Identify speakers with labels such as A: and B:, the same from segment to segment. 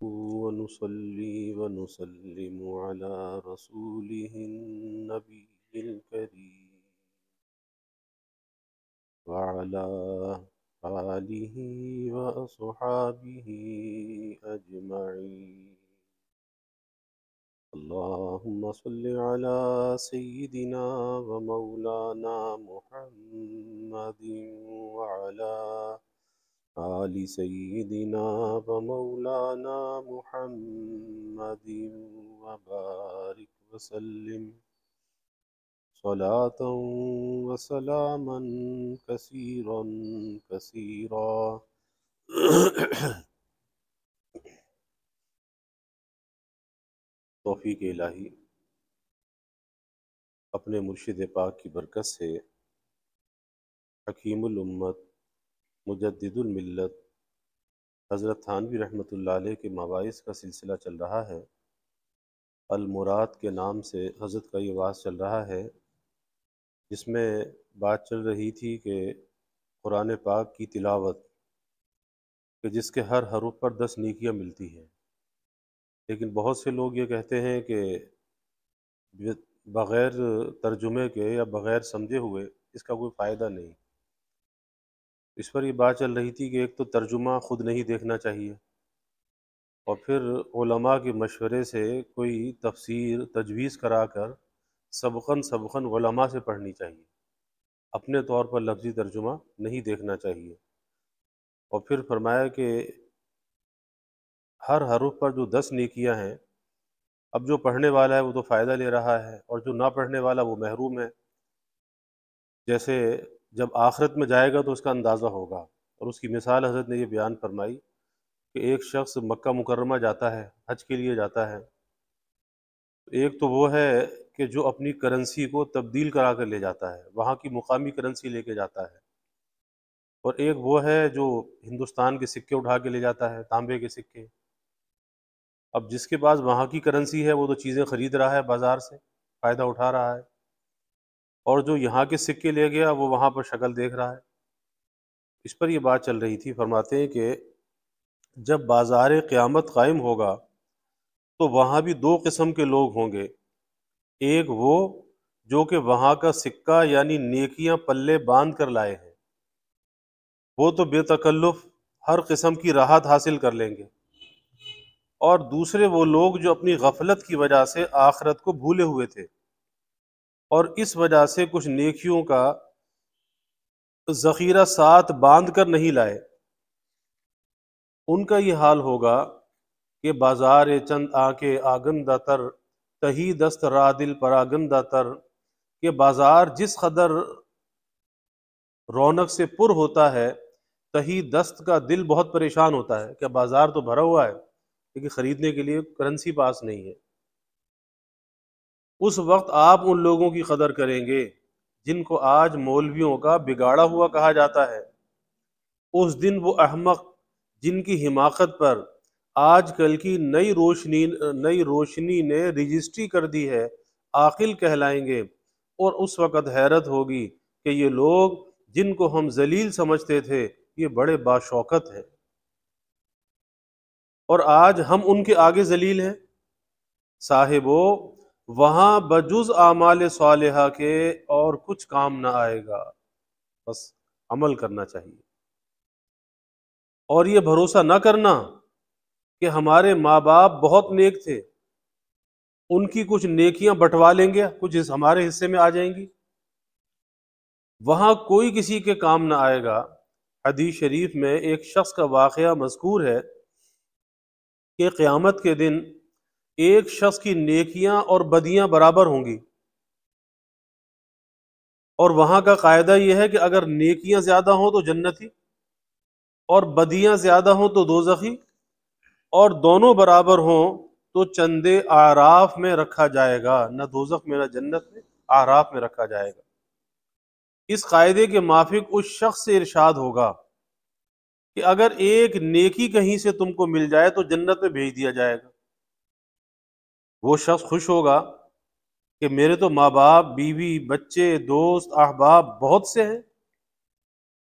A: ونصلي ونسلم على رسوله النبي الكريم وعلى آله وأصحابه أجمعين. اللهم صل على سيدنا ومولانا محمد وعلى آل سيدنا ومولانا محمد وبارك وسلم صلاة وسلاما كثيرا كثيرا. توفیق الہی اپنے مرشد پاک کی برکت سے حکیم الامت مجدد الملت حضرت تھانوی رحمۃ اللہ علیہ کے مواعظ کا سلسلہ چل رہا ہے. المراد کے نام سے حضرت کا یہ واعظ چل رہا ہے، جس میں بات چل رہی تھی کہ قرآن پاک کی تلاوت کہ جس کے ہر حرف پر 10 نیکیاں ملتی ہیں، لیکن بہت سے لوگ یہ کہتے ہیں کہ بغیر ترجمے کے یا بغیر سمجھے ہوئے اس کا کوئی فائدہ نہیں. اس پر یہ بات چل رہی تھی کہ ایک تو ترجمہ خود نہیں دیکھنا چاہیے، اور پھر علماء کے مشورے سے کوئی تفسیر تجویز کرا کر سبقاً علماء سے پڑھنی چاہیے، اپنے طور پر لفظی ترجمہ نہیں دیکھنا چاہیے. اور پھر فرمایا کہ ہر حرف پر جو 10 نیکیاں ہیں، اب جو پڑھنے والا ہے وہ تو فائدہ لے رہا ہے، اور جو نہ پڑھنے والا وہ محروم ہے. جیسے جب آخرت میں جائے گا تو اس کا اندازہ ہوگا، اور اس کی مثال حضرت نے یہ بیان فرمائی کہ ایک شخص مکہ مکرمہ جاتا ہے، حج کے لیے جاتا ہے. ایک تو وہ ہے کہ جو اپنی کرنسی کو تبدیل کرا کر لے جاتا ہے، وہاں کی مقامی کرنسی لے کے جاتا ہے. اور ایک وہ ہے جو ہندوستان کے سکے اٹھا کے لے جاتا ہے، تانبے کے سکے. اب جس کے پاس وہاں کی کرنسی ہے وہ تو چیزیں خرید رہا ہے بازار سے، فائدہ اٹھا رہا ہے، اور جو یہاں کے سکے لے گیا وہ وہاں پر شکل دیکھ رہا ہے. اس پر یہ بات چل رہی تھی. فرماتے ہیں کہ جب بازار قیامت قائم ہوگا تو وہاں بھی 2 قسم کے لوگ ہوں گے. ایک وہ جو کہ وہاں کا سکہ یعنی نیکیاں پلے باندھ کر لائے ہیں، وہ تو بے تکلف ہر قسم کی راحت حاصل کر لیں گے. اور دوسرے وہ لوگ جو اپنی غفلت کی وجہ سے آخرت کو بھولے ہوئے تھے اور اس وجہ سے کچھ نیکیوں کا ذخیرہ ساتھ باندھ کر نہیں لائے، ان کا یہ حال ہوگا کہ بازار چند آنکے آگندہ تر تہی دست را دل پراگندہ تر، کہ بازار جس قدر رونق سے پر ہوتا ہے تہی دست کا دل بہت پریشان ہوتا ہے کہ بازار تو بھرا ہوا ہے لیکن خریدنے کے لیے کرنسی پاس نہیں ہے. اس وقت آپ ان لوگوں کی قدر کریں گے جن کو آج مولویوں کا بگاڑا ہوا کہا جاتا ہے. اس دن وہ احمق جن کی حماقت پر آج کل کی نئی روشنی نے رجسٹری کر دی ہے عاقل کہلائیں گے. اور اس وقت حیرت ہوگی کہ یہ لوگ جن کو ہم ذلیل سمجھتے تھے یہ بڑے باشوکت ہیں، اور آج ہم ان کے آگے ذلیل ہیں. صاحبو وہاں بجز اعمال صالحہ کے اور کچھ کام نہ آئے گا، بس عمل کرنا چاہیے. اور یہ بھروسہ نہ کرنا کہ ہمارے ماں باپ بہت نیک تھے، ان کی کچھ نیکیاں بٹوا لیں گے، کچھ ہمارے حصے میں آ جائیں گی، وہاں کوئی کسی کے کام نہ آئے گا. حدیث شریف میں ایک شخص کا واقعہ مذکور ہے کہ قیامت کے دن ایک شخص کی نیکیاں اور بدیاں برابر ہوں گی، اور وہاں کا قاعدہ یہ ہے کہ اگر نیکیاں زیادہ ہوں تو جنتی اور بدیاں زیادہ ہوں تو دوزخی، اور دونوں برابر ہوں تو چندے اعراف میں رکھا جائے گا، نہ دوزخ میں نہ جنت میں، اعراف میں رکھا جائے گا. اس قاعدے کے موافق اس شخص سے ارشاد ہوگا کہ اگر ایک نیکی کہیں سے تم کو مل جائے تو جنت میں بھیج دیا جائے گا. وہ شخص خوش ہوگا کہ میرے تو ماں باپ، بیوی، بچے، دوست، احباب بہت سے ہیں،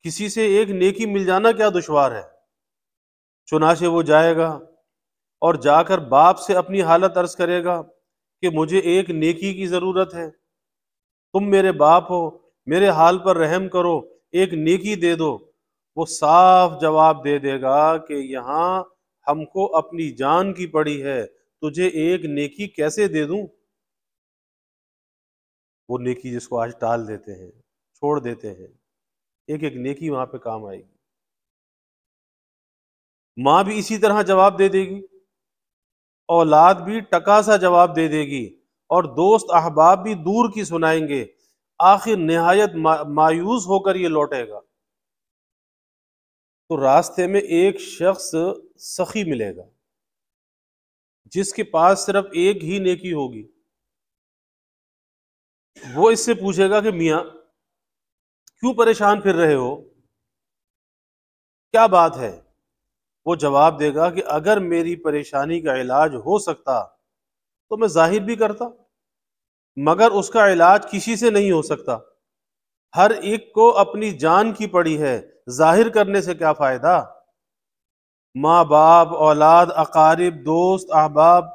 A: کسی سے ایک نیکی مل جانا کیا دشوار ہے. چنانچہ وہ جائے گا اور جا کر باپ سے اپنی حالت عرض کرے گا کہ مجھے ایک نیکی کی ضرورت ہے، تم میرے باپ ہو، میرے حال پر رحم کرو، ایک نیکی دے دو، وہ صاف جواب دے دے گا کہ یہاں ہم کو اپنی جان کی پڑی ہے، تجھے ایک نیکی کیسے دے دوں؟ وہ نیکی جس کو آج ٹال دیتے ہیں، چھوڑ دیتے ہیں، ایک ایک نیکی وہاں پہ کام آئے گی۔ ماں بھی اسی طرح جواب دے دے گی، اولاد بھی ٹکا سا جواب دے دے گی، اور دوست احباب بھی دور کی سنائیں گے، آخر نہایت مایوس ہو کر یہ لوٹے گا۔ تو راستے میں ایک شخص سخی ملے گا جس کے پاس صرف ایک ہی نیکی ہوگی۔ وہ اس سے پوچھے گا کہ میاں کیوں پریشان پھر رہے ہو، کیا بات ہے؟ وہ جواب دے گا کہ اگر میری پریشانی کا علاج ہو سکتا تو میں ظاہر بھی کرتا، مگر اس کا علاج کسی سے نہیں ہو سکتا، ہر ایک کو اپنی جان کی پڑی ہے، ظاہر کرنے سے کیا فائدہ؟ ماں باپ، اولاد، اقارب، دوست، احباب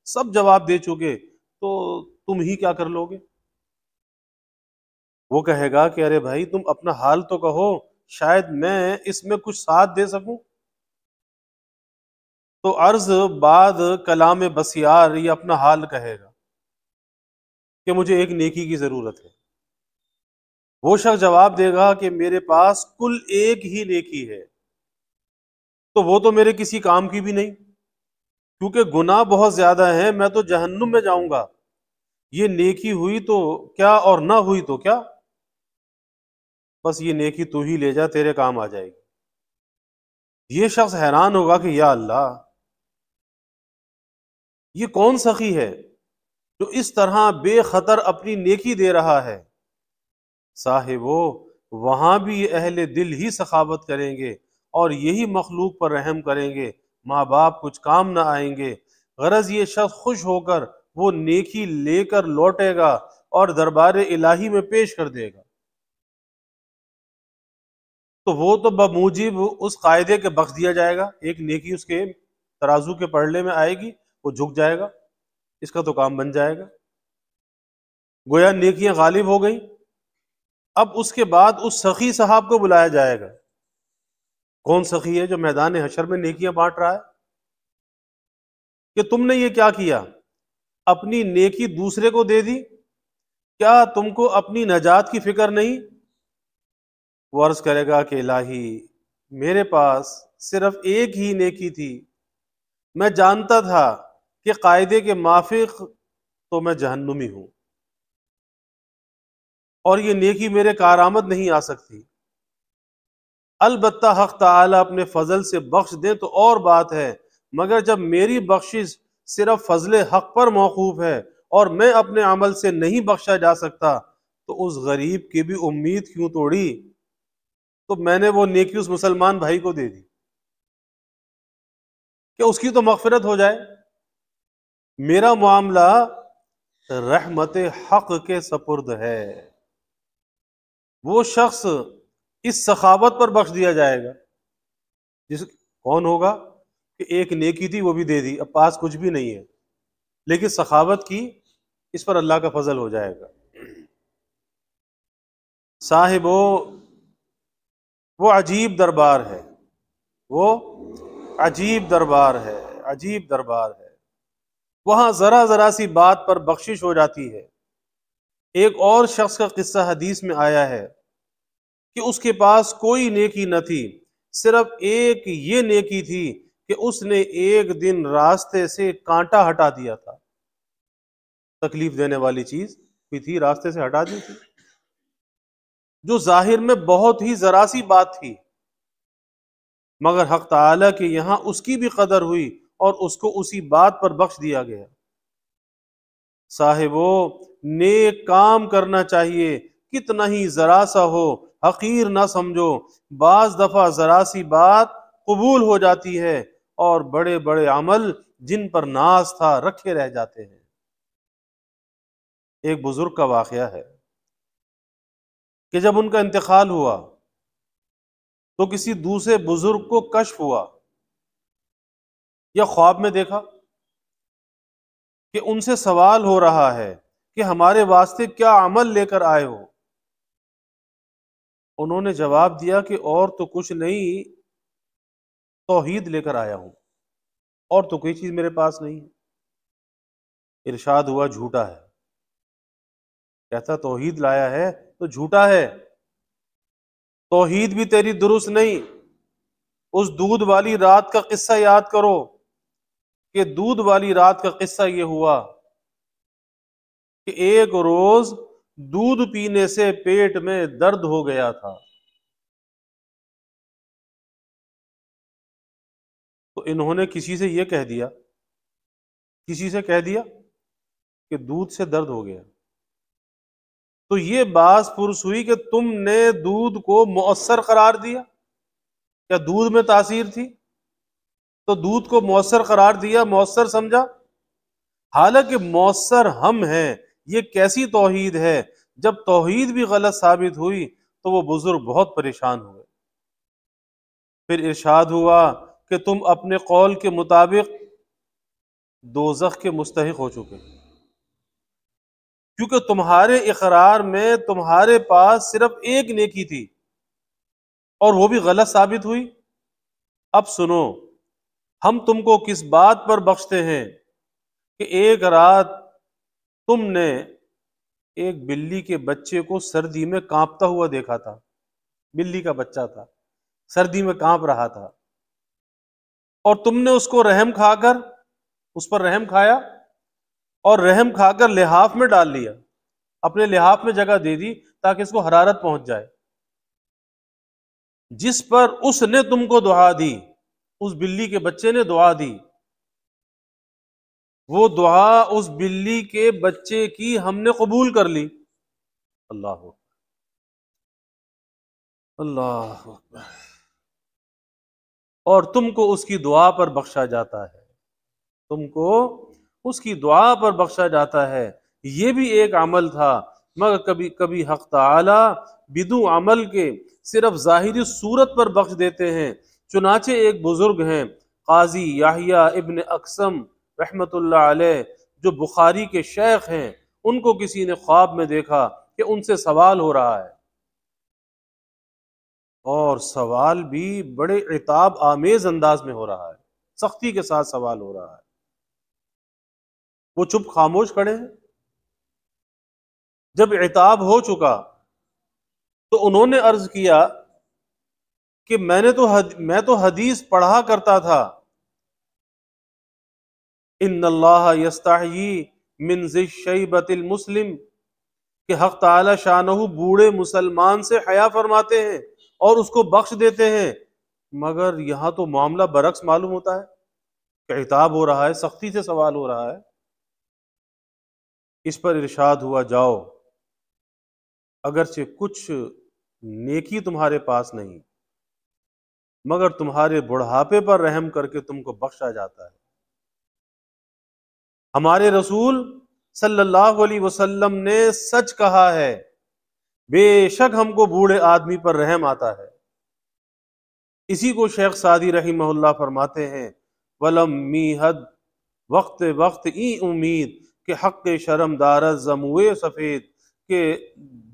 A: سب جواب دے چکے، تو تم ہی کیا کر لو گے؟ وہ کہے گا کہ ارے بھائی تم اپنا حال تو کہو، شاید میں اس میں کچھ ساتھ دے سکوں۔ تو عرض بعد کلام بسیار یہ اپنا حال کہے گا کہ مجھے ایک نیکی کی ضرورت ہے۔ وہ شخص جواب دے گا کہ میرے پاس کل ایک ہی نیکی ہے، تو وہ تو میرے کسی کام کی بھی نہیں، کیونکہ گناہ بہت زیادہ ہیں، میں تو جہنم میں جاؤں گا، یہ نیکی ہوئی تو کیا اور نہ ہوئی تو کیا، بس یہ نیکی تو ہی لے جا، تیرے کام آ جائے گی۔ یہ شخص حیران ہوگا کہ یا اللہ، یہ کون سخی ہے جو اس طرح بے خطر اپنی نیکی دے رہا ہے؟ صاحبو، وہاں بھی یہ اہل دل ہی سخاوت کریں گے اور یہی مخلوق پر رحم کریں گے، ماں باپ کچھ کام نہ آئیں گے۔ غرض یہ شخص خوش ہو کر وہ نیکی لے کر لوٹے گا اور دربار الہی میں پیش کر دے گا، تو وہ تو بموجب اس قاعدے کے بخش دیا جائے گا، ایک نیکی اس کے ترازو کے پلڑے میں آئے گی، وہ جھک جائے گا، اس کا تو کام بن جائے گا، گویا نیکیاں غالب ہو گئیں۔ اب اس کے بعد اس سخی صاحب کو بلایا جائے گا۔ کون سخی ہے جو میدان حشر میں نیکیاں بانٹ رہا ہے؟ کہ تم نے یہ کیا کیا، اپنی نیکی دوسرے کو دے دی، کیا تم کو اپنی نجات کی فکر نہیں؟ وہ عرض کرے گا کہ الہی، میرے پاس صرف ایک ہی نیکی تھی، میں جانتا تھا کہ قاعدے کے موافق تو میں جہنمی ہوں اور یہ نیکی میرے کارآمد نہیں آ سکتی، البتہ حق تعالی اپنے فضل سے بخش دے تو اور بات ہے، مگر جب میری بخشش صرف فضل حق پر موقوف ہے اور میں اپنے عمل سے نہیں بخشا جا سکتا، تو اس غریب کی بھی امید کیوں توڑی؟ تو میں نے وہ نیکی اس مسلمان بھائی کو دے دی کہ اس کی تو مغفرت ہو جائے۔ میرا معاملہ رحمت حق کے سپرد ہے، وہ شخص اس سخاوت پر بخش دیا جائے گا جس کون ہوگا کہ ایک نیکی تھی وہ بھی دے دی، اب پاس کچھ بھی نہیں ہے، لیکن سخاوت کی، اس پر اللہ کا فضل ہو جائے گا۔ صاحبو، وہ عجیب دربار ہے، وہ عجیب دربار ہے، عجیب دربار ہے، وہاں ذرا ذرا سی بات پر بخشش ہو جاتی ہے۔ ایک اور شخص کا قصہ حدیث میں آیا ہے کہ اس کے پاس کوئی نیکی نہ تھی، صرف ایک یہ نیکی تھی کہ اس نے ایک دن راستے سے کانٹا ہٹا دیا تھا، تکلیف دینے والی چیز کوئی تھی، راستے سے ہٹا دی تھی، جو ظاہر میں بہت ہی ذرا سی بات تھی، مگر حق تعالی کے یہاں اس کی بھی قدر ہوئی اور اس کو اسی بات پر بخش دیا گیا۔ صاحبو، نیک کام کرنا چاہیے، کتنا ہی ذرا سا ہو، حقیر نہ سمجھو، بعض دفعہ ذرا سی بات قبول ہو جاتی ہے اور بڑے بڑے عمل جن پر ناز تھا رکھے رہ جاتے ہیں۔ ایک بزرگ کا واقعہ ہے کہ جب ان کا انتقال ہوا تو کسی دوسرے بزرگ کو کشف ہوا یا خواب میں دیکھا کہ ان سے سوال ہو رہا ہے کہ ہمارے واسطے کیا عمل لے کر آئے ہو؟ انہوں نے جواب دیا کہ اور تو کچھ نہیں، توحید لے کر آیا ہوں، اور تو کوئی چیز میرے پاس نہیں ہے۔ ارشاد ہوا جھوٹا ہے۔ کہتا توحید لایا ہے تو جھوٹا ہے، توحید بھی تیری درست نہیں۔ اس دودھ والی رات کا قصہ یاد کرو کہ دودھ والی رات کا قصہ یہ ہوا کہ ایک روز دودھ پینے سے پیٹ میں درد ہو گیا تھا، تو انہوں نے کسی سے یہ کہہ دیا، کسی سے کہہ دیا کہ دودھ سے درد ہو گیا، تو یہ باز پرس ہوئی کہ تم نے دودھ کو مؤثر قرار دیا، کیا دودھ میں تاثیر تھی؟ تو دودھ کو مؤثر قرار دیا، مؤثر سمجھا، حالانکہ مؤثر ہم ہیں۔ یہ کیسی توحید ہے؟ جب توحید بھی غلط ثابت ہوئی تو وہ بزرگ بہت پریشان ہوئے۔ پھر ارشاد ہوا کہ تم اپنے قول کے مطابق دوزخ کے مستحق ہو چکے، کیونکہ تمہارے اقرار میں تمہارے پاس صرف ایک نیکی تھی اور وہ بھی غلط ثابت ہوئی۔ اب سنو، ہم تم کو کس بات پر بخشتے ہیں کہ ایک رات تم نے ایک بلی کے بچے کو سردی میں کانپتا ہوا دیکھا تھا، بلی کا بچہ تھا، سردی میں کانپ رہا تھا، اور تم نے اس کو رحم کھا کر، اس پر رحم کھایا اور رحم کھا کر لحاف میں ڈال لیا، اپنے لحاف میں جگہ دے دی تاکہ اس کو حرارت پہنچ جائے۔ جس پر اس نے تم کو دعا دی، اس بلی کے بچے نے دعا دی، وہ دعا اس بلی کے بچے کی ہم نے قبول کر لی۔ اللہ اللہ اکبر۔ اور تم کو اس کی دعا پر بخشا جاتا ہے، تم کو اس کی دعا پر بخشا جاتا ہے۔ یہ بھی ایک عمل تھا، مگر کبھی کبھی حق تعالی بدون عمل کے صرف ظاہری صورت پر بخش دیتے ہیں۔ چنانچہ ایک بزرگ ہیں قاضی یحییٰ ابن اقسم رحمت اللہ علیہ، جو بخاری کے شیخ ہیں، ان کو کسی نے خواب میں دیکھا کہ ان سے سوال ہو رہا ہے، اور سوال بھی بڑے عتاب آمیز انداز میں ہو رہا ہے، سختی کے ساتھ سوال ہو رہا ہے۔ وہ چپ خاموش کھڑے ہیں۔ جب عتاب ہو چکا تو انہوں نے عرض کیا کہ میں تو حدیث پڑھا کرتا تھا، ان اللہ یستحیی من ذی الشیبۃ المسلم، کہ حق تعالی شانہ بوڑھے مسلمان سے حیا فرماتے ہیں اور اس کو بخش دیتے ہیں، مگر یہاں تو معاملہ برعکس معلوم ہوتا ہے کہ عتاب ہو رہا ہے، سختی سے سوال ہو رہا ہے۔ اس پر ارشاد ہوا جاؤ، اگرچہ کچھ نیکی تمہارے پاس نہیں، مگر تمہارے بڑھاپے پر رحم کر کے تم کو بخشا جاتا ہے۔ ہمارے رسول صلی اللہ علیہ وسلم نے سچ کہا ہے، بے شک ہم کو بوڑھے آدمی پر رحم آتا ہے۔ اسی کو شیخ سعدی رحمہ اللہ فرماتے ہیں، ولم میحد وقت وقت ای امید، کہ حق شرم دارت زموئے سفید، کہ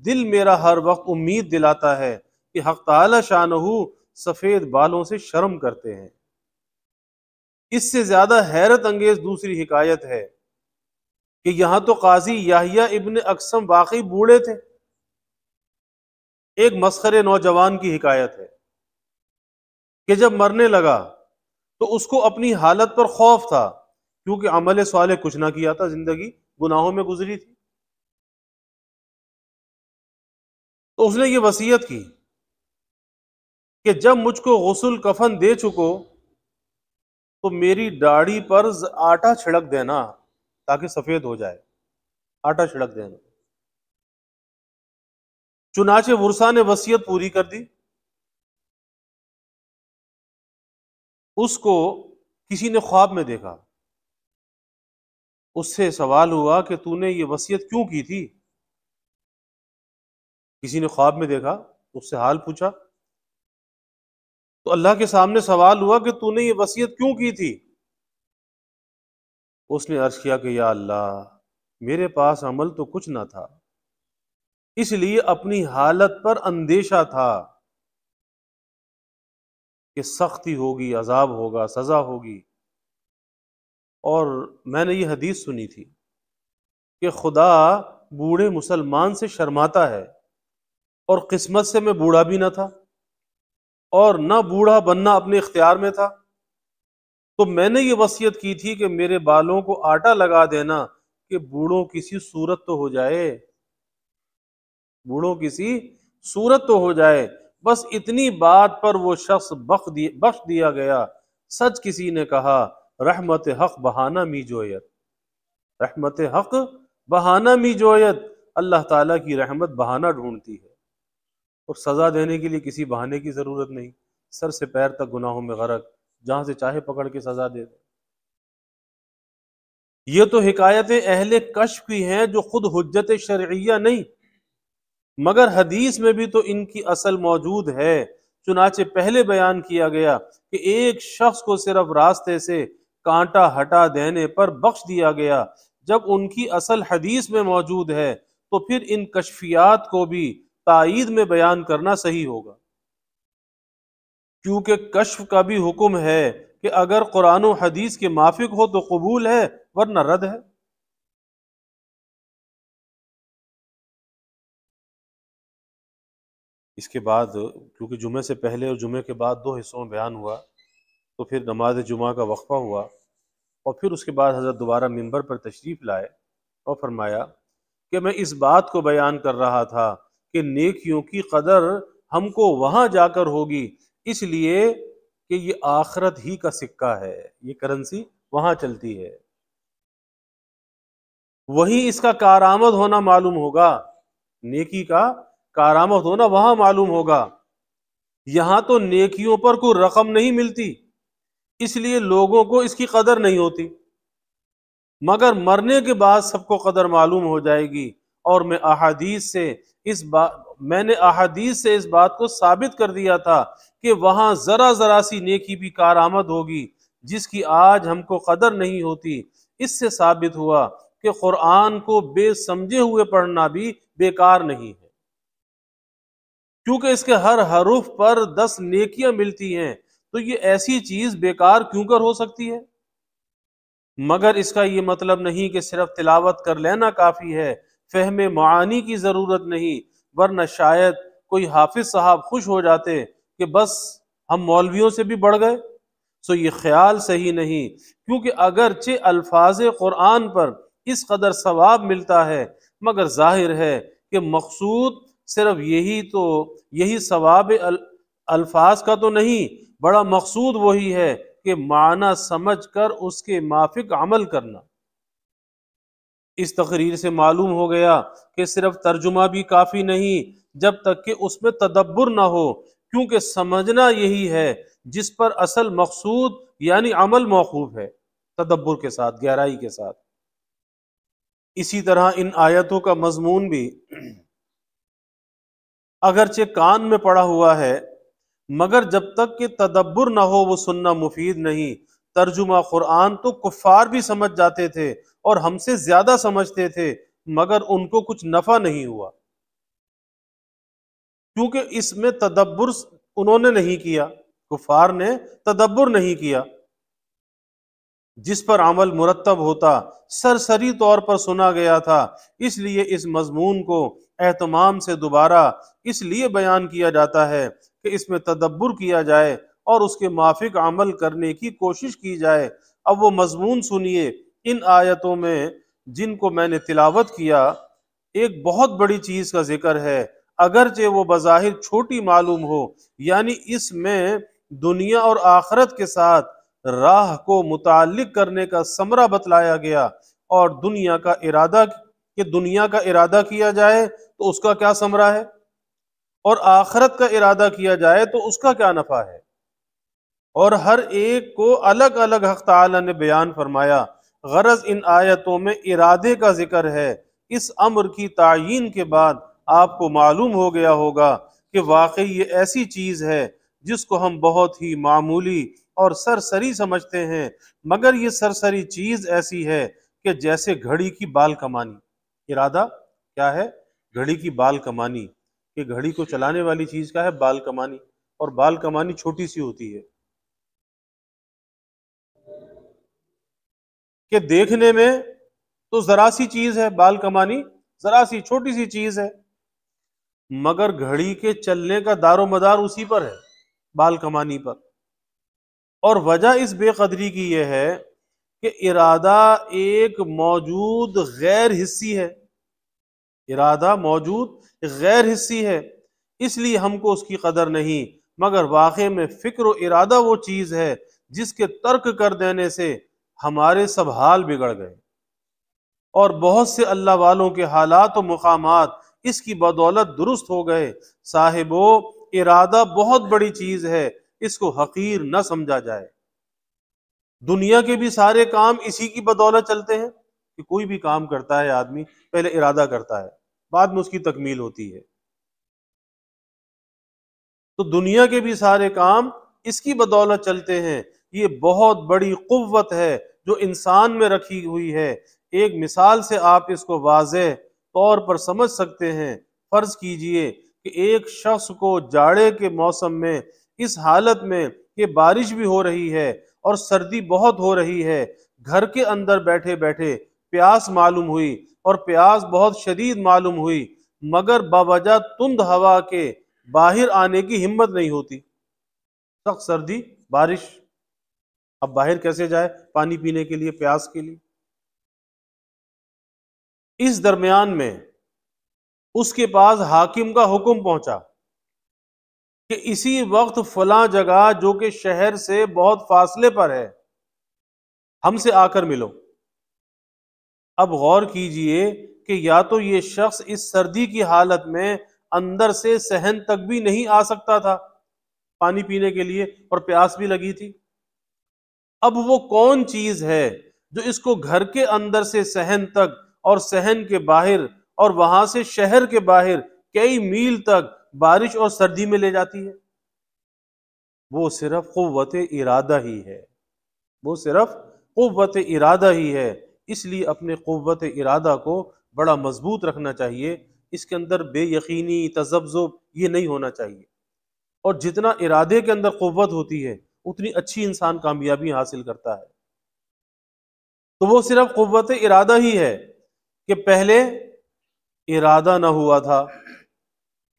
A: دل میرا ہر وقت امید دلاتا ہے کہ حق تعالی شانہ سفید بالوں سے شرم کرتے ہیں۔ اس سے زیادہ حیرت انگیز دوسری حکایت ہے کہ یہاں تو قاضی یحییٰ ابن اقسم واقعی بوڑھے تھے۔ ایک مسخرے نوجوان کی حکایت ہے کہ جب مرنے لگا تو اس کو اپنی حالت پر خوف تھا، کیونکہ عمل صالح کچھ نہ کیا تھا، زندگی گناہوں میں گزری تھی۔ تو اس نے یہ وصیت کی کہ جب مجھ کو غسل کفن دے چکو تو میری داڑھی پر آٹا چھڑک دینا تاکہ سفید ہو جائے، آٹا چھڑک دینا۔ چنانچہ ورثہ نے وصیت پوری کر دی۔ اس کو کسی نے خواب میں دیکھا، اس سے سوال ہوا کہ تو نے یہ وصیت کیوں کی تھی؟ کسی نے خواب میں دیکھا، اس سے حال پوچھا، تو اللہ کے سامنے سوال ہوا کہ تو نے یہ وصیت کیوں کی تھی؟ اس نے عرض کیا کہ یا اللہ، میرے پاس عمل تو کچھ نہ تھا، اس لیے اپنی حالت پر اندیشہ تھا کہ سختی ہوگی، عذاب ہوگا، سزا ہوگی۔ اور میں نے یہ حدیث سنی تھی کہ خدا بوڑھے مسلمان سے شرماتا ہے، اور قسمت سے میں بوڑھا بھی نہ تھا اور نہ بوڑھا بننا اپنے اختیار میں تھا، تو میں نے یہ وصیت کی تھی کہ میرے بالوں کو آٹا لگا دینا کہ بوڑھوں کسی صورت تو ہو جائے، بوڑھوں کسی صورت تو ہو جائے۔ بس اتنی بات پر وہ شخص بخش دیا گیا۔ سچ کسی نے کہا، رحمت حق بہانہ می جویت، رحمت حق بہانہ می جویت، اللہ تعالیٰ کی رحمت بہانہ ڈھونڈتی ہے، اور سزا دینے کے لیے کسی بہانے کی ضرورت نہیں، سر سے پیر تک گناہوں میں غرق، جہاں سے چاہے پکڑ کے سزا دے دے۔ یہ تو حکایتیں اہل کشف کی ہیں جو خود حجت شرعیہ نہیں، مگر حدیث میں بھی تو ان کی اصل موجود ہے۔ چنانچہ پہلے بیان کیا گیا کہ ایک شخص کو صرف راستے سے کانٹا ہٹا دینے پر بخش دیا گیا۔ جب ان کی اصل حدیث میں موجود ہے تو پھر ان کشفیات کو بھی تائید میں بیان کرنا صحیح ہوگا، کیونکہ کشف کا بھی حکم ہے کہ اگر قرآن و حدیث کے موافق ہو تو قبول ہے، ورنہ رد ہے۔ اس کے بعد کیونکہ جمعے سے پہلے اور جمعے کے بعد دو حصوں میں بیان ہوا، تو پھر نماز جمعہ کا وقفہ ہوا، اور پھر اس کے بعد حضرت دوبارہ منبر پر تشریف لائے اور فرمایا کہ میں اس بات کو بیان کر رہا تھا کہ نیکیوں کی قدر ہم کو وہاں جا کر ہوگی، اس لیے کہ یہ آخرت ہی کا سکہ ہے، یہ کرنسی وہاں چلتی ہے، وہیں اس کا کارآمد ہونا معلوم ہوگا، نیکی کا کارآمد ہونا وہاں معلوم ہوگا۔ یہاں تو نیکیوں پر کوئی رقم نہیں ملتی، اس لیے لوگوں کو اس کی قدر نہیں ہوتی، مگر مرنے کے بعد سب کو قدر معلوم ہو جائے گی۔ اور میں نے احادیث سے اس بات کو ثابت کر دیا تھا کہ وہاں ذرا ذرا سی نیکی بھی کارآمد ہوگی جس کی آج ہم کو قدر نہیں ہوتی۔ اس سے ثابت ہوا کہ قرآن کو بے سمجھے ہوئے پڑھنا بھی بیکار نہیں ہے، کیونکہ اس کے ہر حرف پر 10 نیکیاں ملتی ہیں، تو یہ ایسی چیز بیکار کیوں کر ہو سکتی ہے؟ مگر اس کا یہ مطلب نہیں کہ صرف تلاوت کر لینا کافی ہے، فہم معانی کی ضرورت نہیں، ورنہ شاید کوئی حافظ صاحب خوش ہو جاتے کہ بس ہم مولویوں سے بھی بڑھ گئے۔ سو یہ خیال صحیح نہیں، کیونکہ اگرچہ الفاظ قرآن پر اس قدر ثواب ملتا ہے، مگر ظاہر ہے کہ مقصود صرف یہی ثواب الفاظ کا تو نہیں، بڑا مقصود وہی ہے کہ معنی سمجھ کر اس کے موافق عمل کرنا۔ اس تقریر سے معلوم ہو گیا کہ صرف ترجمہ بھی کافی نہیں جب تک کہ اس میں تدبر نہ ہو، کیونکہ سمجھنا یہی ہے جس پر اصل مقصود یعنی عمل موقوف ہے، تدبر کے ساتھ، گہرائی کے ساتھ۔ اسی طرح ان آیتوں کا مضمون بھی اگرچہ کان میں پڑا ہوا ہے، مگر جب تک کہ تدبر نہ ہو وہ سننا مفید نہیں۔ ترجمہ قرآن تو کفار بھی سمجھ جاتے تھے اور ہم سے زیادہ سمجھتے تھے، مگر ان کو کچھ نفع نہیں ہوا، کیونکہ اس میں تدبر انہوں نے نہیں کیا، کفار نے تدبر نہیں کیا۔ جس پر عمل مرتب ہوتا سرسری طور پر سنا گیا تھا، اس لیے اس مضمون کو اہتمام سے دوبارہ اس لیے بیان کیا جاتا ہے کہ اس میں تدبر کیا جائے اور اس کے موافق عمل کرنے کی کوشش کی جائے۔ اب وہ مضمون سنیے۔ ان آیتوں میں جن کو میں نے تلاوت کیا، ایک بہت بڑی چیز کا ذکر ہے، اگرچہ وہ بظاہر چھوٹی معلوم ہو، یعنی اس میں دنیا اور آخرت کے ساتھ راہ کو متعلق کرنے کا ثمرہ بتلایا گیا، اور دنیا کا ارادہ کیا جائے تو اس کا کیا ثمرہ ہے، اور آخرت کا ارادہ کیا جائے تو اس کا کیا نفع ہے، اور ہر ایک کو الگ الگ حق تعالی نے بیان فرمایا۔ غرض ان آیتوں میں ارادے کا ذکر ہے۔ اس امر کی تعیین کے بعد آپ کو معلوم ہو گیا ہوگا کہ واقعی یہ ایسی چیز ہے جس کو ہم بہت ہی معمولی اور سرسری سمجھتے ہیں، مگر یہ سرسری چیز ایسی ہے کہ جیسے گھڑی کی بال کمانی۔ ارادہ کیا ہے؟ گھڑی کی بال کمانی، کہ گھڑی کو چلانے والی چیز کیا ہے؟ بال کمانی، اور بال کمانی چھوٹی سی ہوتی ہے کہ دیکھنے میں تو ذرا سی چیز ہے، بال کمانی ذرا سی چھوٹی سی چیز ہے، مگر گھڑی کے چلنے کا دار و مدار اسی پر ہے، بال کمانی پر۔ اور وجہ اس بے قدری کی یہ ہے کہ ارادہ ایک موجود غیر حصی ہے، ارادہ موجود غیر حصی ہے، اس لیے ہم کو اس کی قدر نہیں، مگر واقع میں فکر و ارادہ وہ چیز ہے جس کے ترک کر دینے سے ہمارے سب حال بگڑ گئے، اور بہت سے اللہ والوں کے حالات و مقامات اس کی بدولت درست ہو گئے۔ صاحبو، ارادہ بہت بڑی چیز ہے، اس کو حقیر نہ سمجھا جائے۔ دنیا کے بھی سارے کام اسی کی بدولت چلتے ہیں کہ کوئی بھی کام کرتا ہے آدمی پہلے ارادہ کرتا ہے، بعد میں اس کی تکمیل ہوتی ہے۔ تو دنیا کے بھی سارے کام اس کی بدولت چلتے ہیں۔ یہ بہت بڑی قوت ہے جو انسان میں رکھی ہوئی ہے۔ ایک مثال سے آپ اس کو واضح طور پر سمجھ سکتے ہیں۔ فرض کیجئے کہ ایک شخص کو جاڑے کے موسم میں اس حالت میں کہ بارش بھی ہو رہی ہے اور سردی بہت ہو رہی ہے، گھر کے اندر بیٹھے بیٹھے پیاس معلوم ہوئی، اور پیاس بہت شدید معلوم ہوئی، مگر باوجہ تند ہوا کے باہر آنے کی ہمت نہیں ہوتی۔ سخت سردی، بارش، اب باہر کیسے جائے پانی پینے کے لیے، پیاس کے لیے؟ اس درمیان میں اس کے پاس حاکم کا حکم پہنچا کہ اسی وقت فلاں جگہ جو کہ شہر سے بہت فاصلے پر ہے، ہم سے آ کر ملو۔ اب غور کیجئے کہ یا تو یہ شخص اس سردی کی حالت میں اندر سے صحن تک بھی نہیں آ سکتا تھا پانی پینے کے لیے، اور پیاس بھی لگی تھی۔ اب وہ کون چیز ہے جو اس کو گھر کے اندر سے صحن تک اور صحن کے باہر اور وہاں سے شہر کے باہر کئی میل تک بارش اور سردی میں لے جاتی ہے؟ وہ صرف قوت ارادہ ہی ہے، وہ صرف قوت ارادہ ہی ہے۔ اس لیے اپنے قوت ارادہ کو بڑا مضبوط رکھنا چاہیے، اس کے اندر بے یقینی، تذبذب یہ نہیں ہونا چاہیے۔ اور جتنا ارادے کے اندر قوت ہوتی ہے اتنی اچھی انسان کامیابی حاصل کرتا ہے۔ تو وہ صرف قوت ارادہ ہی ہے کہ پہلے ارادہ نہ ہوا تھا،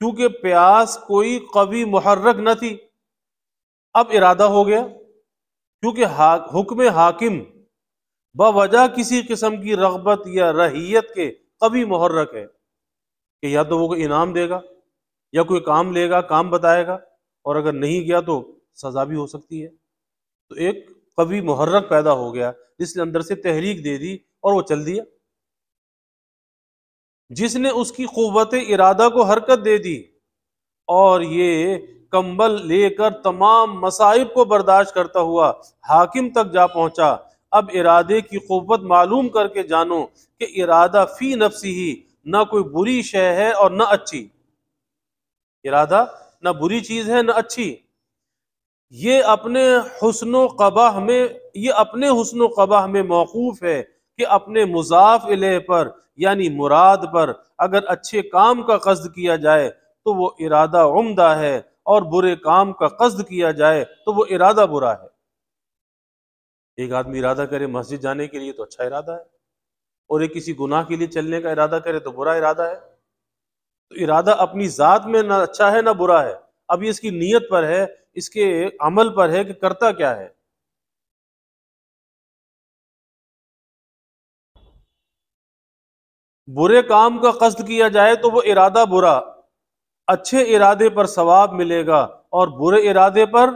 A: کیونکہ پیاس کوئی قوی محرک نہ تھی، اب ارادہ ہو گیا کیونکہ حکم حاکم بوجہ کسی قسم کی رغبت یا رہیت کے قوی محرک ہے کہ یا تو وہ کوئی انعام دے گا یا کوئی کام لے گا، کام بتائے گا، اور اگر نہیں گیا تو سزا بھی ہو سکتی ہے۔ تو ایک قوی محرک پیدا ہو گیا جس نے اندر سے تحریک دے دی اور وہ چل دیا، جس نے اس کی قوت ارادہ کو حرکت دے دی، اور یہ کمبل لے کر تمام مصائب کو برداشت کرتا ہوا حاکم تک جا پہنچا۔ اب ارادے کی قوت معلوم کر کے جانو کہ ارادہ فی نفسی ہی نہ کوئی بری شے ہے اور نہ اچھی، ارادہ نہ بری چیز ہے نہ اچھی، یہ اپنے حسن و قباح میں موقوف ہے کہ اپنے مضاف الیہ پر یعنی مراد پر اگر اچھے کام کا قصد کیا جائے تو وہ ارادہ عمدہ ہے، اور برے کام کا قصد کیا جائے تو وہ ارادہ برا ہے۔ ایک آدمی ارادہ کرے مسجد جانے کے لیے تو اچھا ارادہ ہے، اور ایک کسی گناہ کے لیے چلنے کا ارادہ کرے تو برا ارادہ ہے۔ تو ارادہ اپنی ذات میں نہ اچھا ہے نہ برا ہے، اب یہ اس کی نیت پر ہے، اس کے عمل پر ہے کہ کرتا کیا ہے۔ برے کام کا قصد کیا جائے تو وہ ارادہ برا، اچھے ارادے پر ثواب ملے گا، اور برے ارادے پر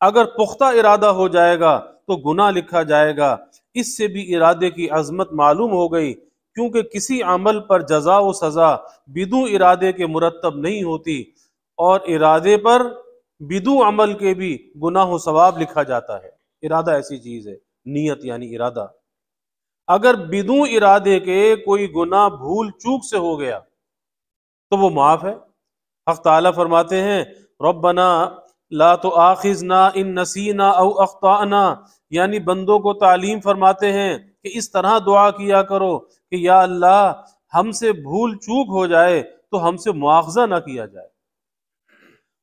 A: اگر پختہ ارادہ ہو جائے گا تو گناہ لکھا جائے گا۔ اس سے بھی ارادے کی عظمت معلوم ہو گئی، کیونکہ کسی عمل پر جزا و سزا بدون ارادے کے مرتب نہیں ہوتی، اور ارادے پر بدون عمل کے بھی گناہ و ثواب لکھا جاتا ہے۔ ارادہ ایسی چیز ہے، نیت یعنی ارادہ۔ اگر بدون ارادے کے کوئی گناہ بھول چوک سے ہو گیا تو وہ معاف ہے۔ حق تعالیٰ فرماتے ہیں ربنا لا تؤاخذنا ان نسینا او اخطأنا، یعنی بندوں کو تعلیم فرماتے ہیں کہ اس طرح دعا کیا کرو کہ یا اللہ ہم سے بھول چوک ہو جائے تو ہم سے مواخذہ نہ کیا جائے۔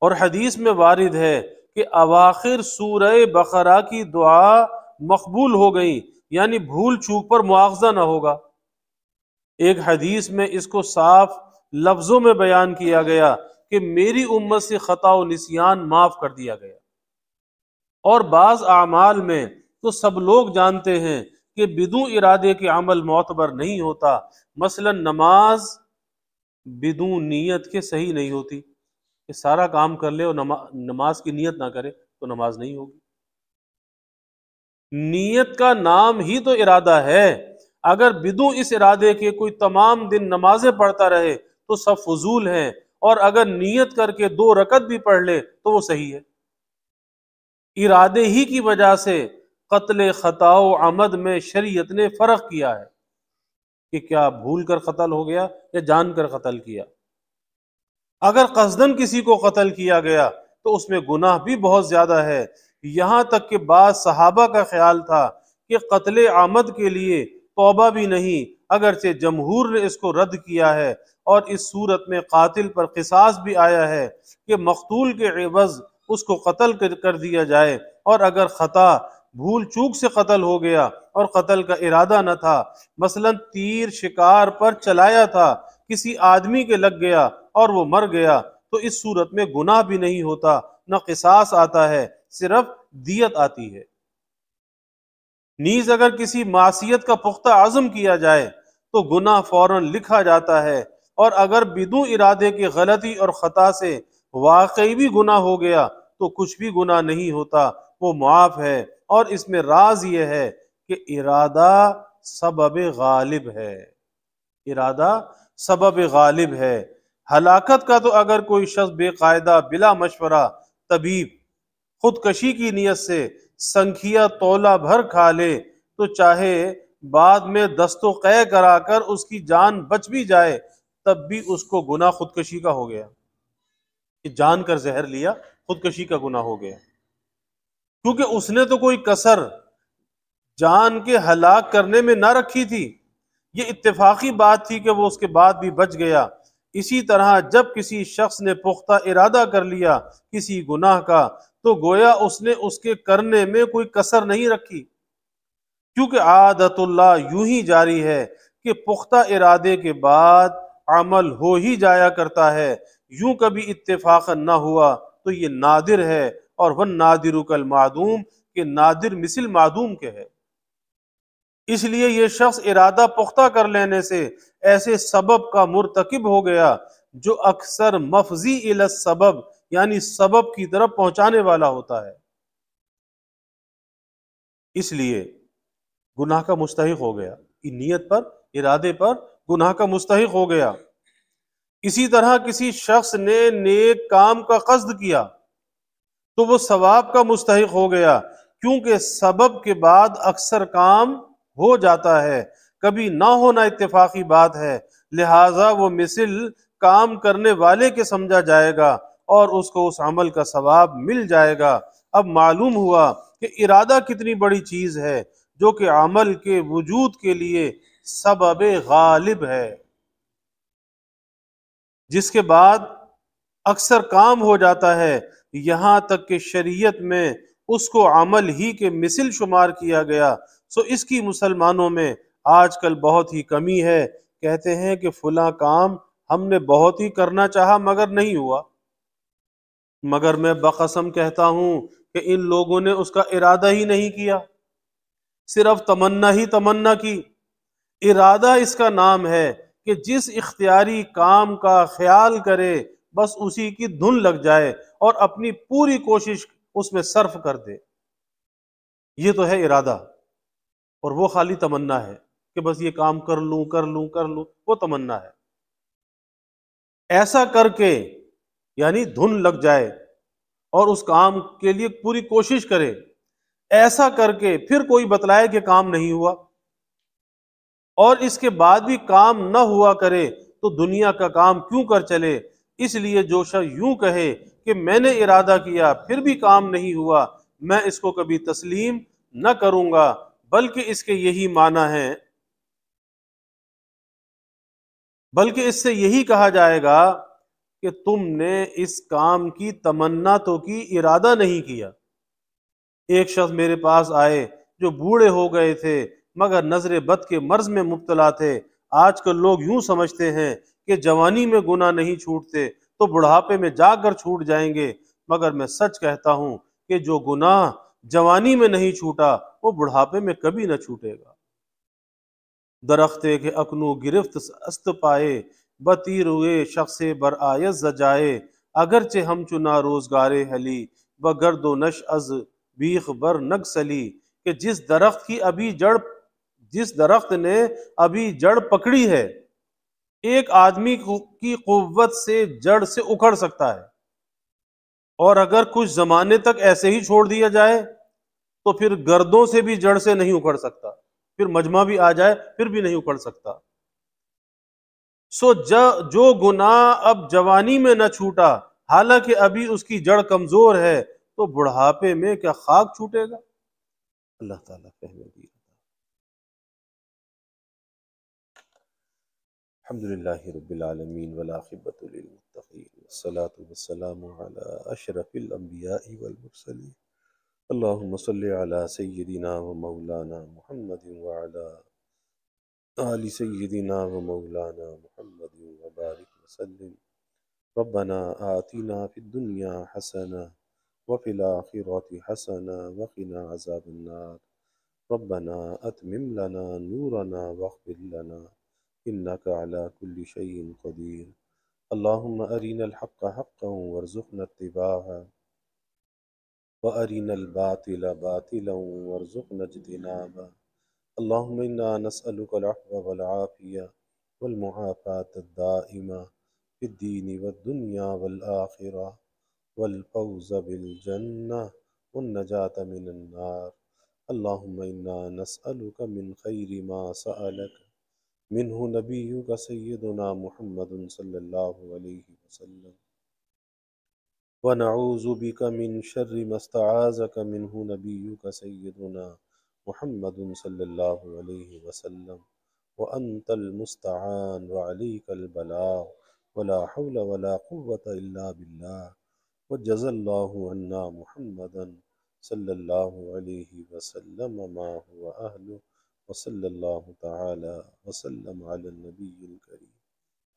A: اور حدیث میں وارد ہے کہ اواخر سورہ بقرہ کی دعا مقبول ہو گئی، یعنی بھول چوک پر مواخذہ نہ ہوگا۔ ایک حدیث میں اس کو صاف لفظوں میں بیان کیا گیا کہ میری امت سے خطا و نسیان معاف کر دیا گیا۔ اور بعض اعمال میں تو سب لوگ جانتے ہیں کہ بدون ارادے کے عمل معتبر نہیں ہوتا، مثلا نماز بدون نیت کے صحیح نہیں ہوتی، کہ سارا کام کر لے اور نماز کی نیت نہ کرے تو نماز نہیں ہوگی۔ نیت کا نام ہی تو ارادہ ہے، اگر بدون اس ارادے کے کوئی تمام دن نمازیں پڑھتا رہے تو سب فضول ہیں، اور اگر نیت کر کے 2 رکعت بھی پڑھ لے تو وہ صحیح ہے۔ ارادے ہی کی وجہ سے قتل خطا و عمد میں شریعت نے فرق کیا ہے کہ کیا بھول کر قتل ہو گیا یا جان کر قتل کیا۔ اگر قصدن کسی کو قتل کیا گیا تو اس میں گناہ بھی بہت زیادہ ہے، یہاں تک کہ بعض صحابہ کا خیال تھا کہ قتل عمد کے لیے توبہ بھی نہیں، اگرچہ جمہور نے اس کو رد کیا ہے، اور اس صورت میں قاتل پر قصاص بھی آیا ہے کہ مقتول کے عوض اس کو قتل کر دیا جائے، اور اگر خطا بھول چوک سے قتل ہو گیا اور قتل کا ارادہ نہ تھا، مثلا تیر شکار پر چلایا تھا، کسی آدمی کے لگ گیا اور وہ مر گیا، تو اس صورت میں گناہ بھی نہیں ہوتا، نہ قصاص آتا ہے، صرف دیت آتی ہے۔ نیز اگر کسی معصیت کا پختہ عزم کیا جائے تو گناہ فوراً لکھا جاتا ہے، اور اگر بدون ارادے کی غلطی اور خطا سے واقعی بھی گناہ ہو گیا تو کچھ بھی گناہ نہیں ہوتا، وہ معاف ہے۔ اور اس میں راز یہ ہے کہ ارادہ سبب غالب ہے، ارادہ سبب غالب ہے۔ ہلاکت کا تو اگر کوئی شخص بے قاعدہ بلا مشورہ طبیب خودکشی کی نیت سے سنکھیا تولہ بھر کھا لے تو چاہے بعد میں دست و قے کرا کر اس کی جان بچ بھی جائے، تب بھی اس کو گناہ خودکشی کا ہو گیا، کہ جان کر زہر لیا، خودکشی کا گناہ ہو گیا، کیونکہ اس نے تو کوئی کسر جان کے ہلاک کرنے میں نہ رکھی تھی، یہ اتفاقی بات تھی کہ وہ اس کے بعد بھی بچ گیا۔ اسی طرح جب کسی شخص نے پختہ ارادہ کر لیا کسی گناہ کا تو گویا اس نے اس کے کرنے میں کوئی کسر نہیں رکھی، کیونکہ عادت اللہ یوں ہی جاری ہے کہ پختہ ارادے کے بعد عمل ہو ہی جایا کرتا ہے، یوں کبھی اتفاقا نہ ہوا تو یہ نادر ہے، اور وَالنَّادِرُ كَالْمَعْدُومِ کہ نادر مثل معدوم کے ہے۔ اس لیے یہ شخص ارادہ پختہ کر لینے سے ایسے سبب کا مرتکب ہو گیا جو اکثر مفضی الی السبب، یعنی سبب کی طرف پہنچانے والا ہوتا ہے، اس لیے گناہ کا مستحق ہو گیا، نیت پر ارادے پر گناہ کا مستحق ہو گیا۔ اسی طرح کسی شخص نے نیک کام کا قصد کیا تو وہ ثواب کا مستحق ہو گیا، کیونکہ سبب کے بعد اکثر کام ہو جاتا ہے، کبھی نہ ہونا اتفاقی بات ہے، لہٰذا وہ مثل کام کرنے والے کے سمجھا جائے گا اور اس کو اس عمل کا ثواب مل جائے گا۔ اب معلوم ہوا کہ ارادہ کتنی بڑی چیز ہے، جو کہ عمل کے وجود کے لیے سبب غالب ہے، جس کے بعد اکثر کام ہو جاتا ہے، یہاں تک کہ شریعت میں اس کو عمل ہی کے مثل شمار کیا گیا۔ سو اس کی مسلمانوں میں آج کل بہت ہی کمی ہے، کہتے ہیں کہ فلاں کام ہم نے بہت ہی کرنا چاہا مگر نہیں ہوا، مگر میں بقسم کہتا ہوں کہ ان لوگوں نے اس کا ارادہ ہی نہیں کیا، صرف تمنا ہی تمنا کی۔ ارادہ اس کا نام ہے کہ جس اختیاری کام کا خیال کرے بس اسی کی دھن لگ جائے اور اپنی پوری کوشش اس میں صرف کر دے، یہ تو ہے ارادہ۔ اور وہ خالی تمنا ہے کہ بس یہ کام کر لوں کر لوں کر لوں، وہ تمنا ہے۔ ایسا کر کے یعنی دھن لگ جائے اور اس کام کے لیے پوری کوشش کرے، ایسا کر کے پھر کوئی بتلائے کہ کام نہیں ہوا، اور اس کے بعد بھی کام نہ ہوا کرے تو دنیا کا کام کیوں کر چلے، اس لیے جو شخص یوں کہے کہ میں نے ارادہ کیا پھر بھی کام نہیں ہوا، میں اس کو کبھی تسلیم نہ کروں گا، بلکہ اس کے یہی معنی ہے، بلکہ اس سے یہی کہا جائے گا کہ تم نے اس کام کی تمنا تو کی، ارادہ نہیں کیا۔ ایک شخص میرے پاس آئے جو بوڑھے ہو گئے تھے مگر نظر بد کے مرض میں مبتلا تھے۔ آج کل لوگ یوں سمجھتے ہیں کہ جوانی میں گناہ نہیں چھوٹتے تو بڑھاپے میں جا کر چھوٹ جائیں گے، مگر میں سچ کہتا ہوں کہ جو گناہ جوانی میں نہیں چھوٹا وہ بڑھاپے میں کبھی نہ چھوٹے گا۔ درختے کے اکنو گرفت است پائے، بتیر ہوئے شخص بر آیت زجائے، اگرچہ ہم چنا روزگارے حلی، بگرد و نش از بیخ بر نگ سلی، کہ جس درخت نے ابھی جڑ پکڑی ہے، ایک آدمی کی قوت سے جڑ سے اکھڑ سکتا ہے، اور اگر کچھ زمانے تک ایسے ہی چھوڑ دیا جائے تو پھر گردوں سے بھی جڑ سے نہیں اکھڑ سکتا، پھر مجمع بھی آ جائے پھر بھی نہیں اکھڑ سکتا۔ جو گناہ اب جوانی میں نہ چھوٹا حالانکہ ابھی اس کی جڑ کمزور ہے، تو بڑھاپے میں کیا خاک چھوٹے گا؟ اللہ تعالیٰ فہم دی۔ الحمدللہ رب العالمین والعاقبۃ للمتقین والصلاة والسلام علی اشرف الانبیاء والمرسلین، اللہم صلی علی سیدنا و مولانا محمد وعلی آل سیدنا و مولانا محمد وبارک وسلم۔ ربنا آتنا فی الدنیا حسنہ وفی الآخرۃ حسنہ وقنا عذاب النار، ربنا اتمم لنا نورنا واغفر لنا انک علی کل شیء قدیر، اللہم ارنا الحق حقا وارزقنا اتباعہ وارنا الباطل باطلا وارزقنا اجتنابہ، اللہم انا نسألک العفو والعافیہ والمعافاة الدائمہ فی الدین والدنیا والآخرہ، والفوز بالجنہ والنجاة من النار، اللہم انا نسألک من خیر ما سألک منہ نبیک سیدنا محمد صلی اللہ علیہ وسلم، ونعوذ بک من شر ما استعاذک منہ نبیک سیدنا محمد صلی اللہ علیہ وسلم، وانت المستعان وعلیک البلاغ ولا حول ولا قوة الا باللہ، وجزا اللہ عنا محمدا صلی اللہ علیہ وسلم ما هو اہلہ، وصلی اللہ تعالی وسلم علی النبی الکریم،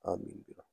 A: آمین برحمتہ۔